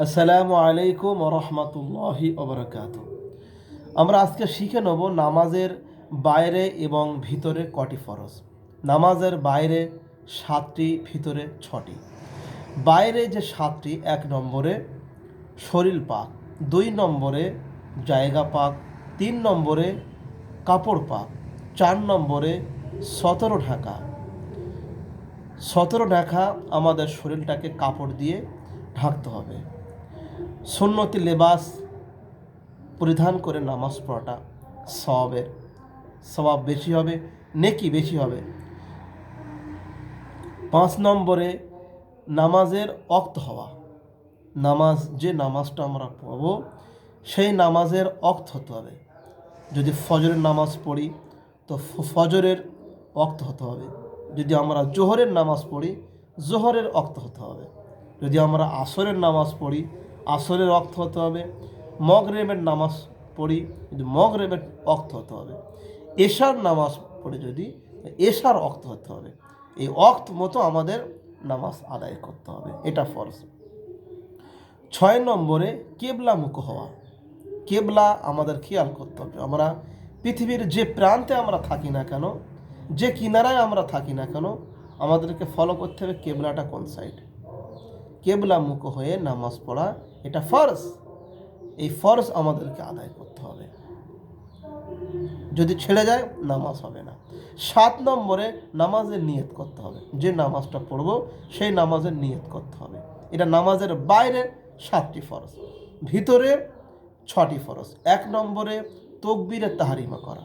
আসসালামু আলাইকুম রহমতুল্লাহি ওবরাকাতু। আমরা আজকে শিখে নেব নামাজের বাইরে এবং ভিতরে কটি ফরজ। নামাজের বাইরে 7টি, ভিতরে 6টি। বাইরে যে 7টি, 1 নম্বরে শরীর পাক, 2 নম্বরে জায়গা পাক, 3 নম্বরে কাপড় পাক, 4 নম্বরে 17 ঢাকা। 17 ঢাকা আমাদের শরীরটাকে কাপড় দিয়ে ঢাকতে হবে। সুন্নতি লেবাস পরিধান করে নামাজ পড়াটা সওয়াব বেশি হবে, নেকি বেশি হবে। 5 নম্বরে নামাজের ওয়াক্ত হওয়া। যে নামাজটা আমরা পড়ব সেই নামাজের ওয়াক্ত হতে হবে। যদি ফজরের নামাজ পড়ি তো ফজরের ওয়াক্ত হতে হবে। যদি আমরা জোহরের নামাজ পড়ি জোহরের ওয়াক্ত হতে হবে। যদি আমরা আসরের নামাজ পড়ি আসরের ওয়াক্ত হতে হবে। মগরিবের নামাজ পড়ি যদি মগরিবের ওয়াক্ত হতে হবে। এশার নামাজ পড়ি যদি এশার ওয়াক্ত হতে হবে। এই ওয়াক্ত মতো আমাদের নামাজ আদায় করতে হবে, এটা ফরজ। 6 নম্বরে কেবলামুখ হওয়া। কেবলা আমাদের খেয়াল করতে হবে। আমরা পৃথিবীর যে প্রান্তে আমরা থাকি না কেন, যে কিনারায় আমরা থাকি না কেন, আমাদেরকে ফলো করতে হবে কেবলাটা কোন সাইড। কেবলামুখ হয়ে নামাজ পড়া এটা ফরজ। এই ফরজ আমাদেরকে আদায় করতে হবে। যদি ছেড়ে যায় নামাজ হবে না। 7 নম্বরে নামাজের নিয়ত করতে হবে। যে নামাজটা পড়ব সেই নামাজের নিয়ত করতে হবে। এটা নামাজের বাইরে 7টি ফরজ, ভিতরে 6টি ফরজ। 1 নম্বরে তাকবীরে তাহরিমা করা।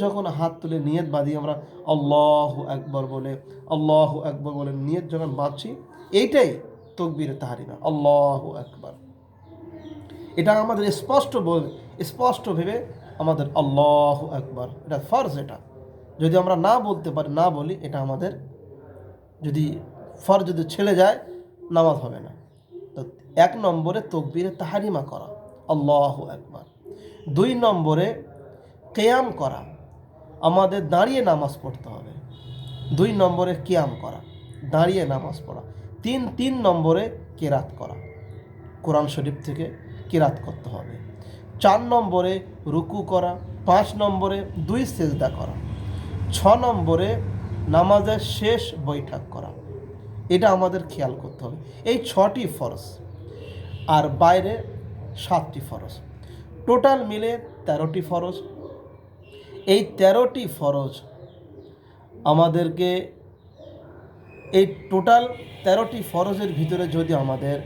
যখন হাত তুলে নিয়ত বাঁধি, আমরা আল্লাহু আকবার বলে নিয়ত যখন বাঁধছি, এইটাই তাকবীরে তাহরিমা, আল্লাহু আকবার। এটা আমাদের স্পষ্ট ভেবে আমাদের আল্লাহু আকবার, এটা ফরজ। এটা যদি আমরা না বলতে পারি, না বলি, এটা আমাদের যদি ফরজ যদি ছেড়ে যায় নামাজ হবে না। তো 1 নম্বরে তাকবীরে তাহরিমা করা, আল্লাহু আকবার। 2 নম্বরে কিয়াম করা, আমাদের দাঁড়িয়ে নামাজ পড়তে হবে। 2 নম্বরে কিয়াম করা, দাঁড়িয়ে নামাজ পড়া। 3 নম্বরে কেরাত করা, কোরআন শরীফ থেকে কিরাত করতে হবে। 4 নম্বরে রুকু করা। 5 নম্বরে 2 সেজদা করা। 6 নম্বরে নামাজের শেষ বৈঠক করা। এটা আমাদের খেয়াল করতে হবে। এই 6টি ফরজ, আর বাইরে 7টি ফরজ, টোটাল মিলে 13টি ফরজ। এই 13টি ফরজ আমাদেরকে, এই টোটাল 13টি ফরজের ভিতরে যদি আমাদের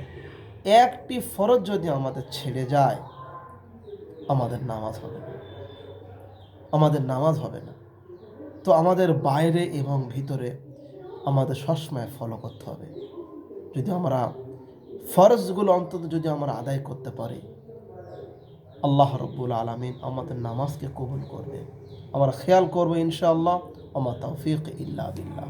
একটি ফরজ যদি আমাদের ছেড়ে যায়, আমাদের নামাজ হবে না। তো আমাদের বাইরে এবং ভিতরে আমাদের সবসময় ফলো করতে হবে। যদি আমরা ফরজগুলো অন্তত যদি আমরা আদায় করতে পারি, আল্লাহ রাব্বুল আলামিন আমাদের নামাজকে কবুল করবে। আমরা খেয়াল করবো ইনশাআল্লাহ। ওয়া মা তাওফীক ইল্লা বিল্লাহ।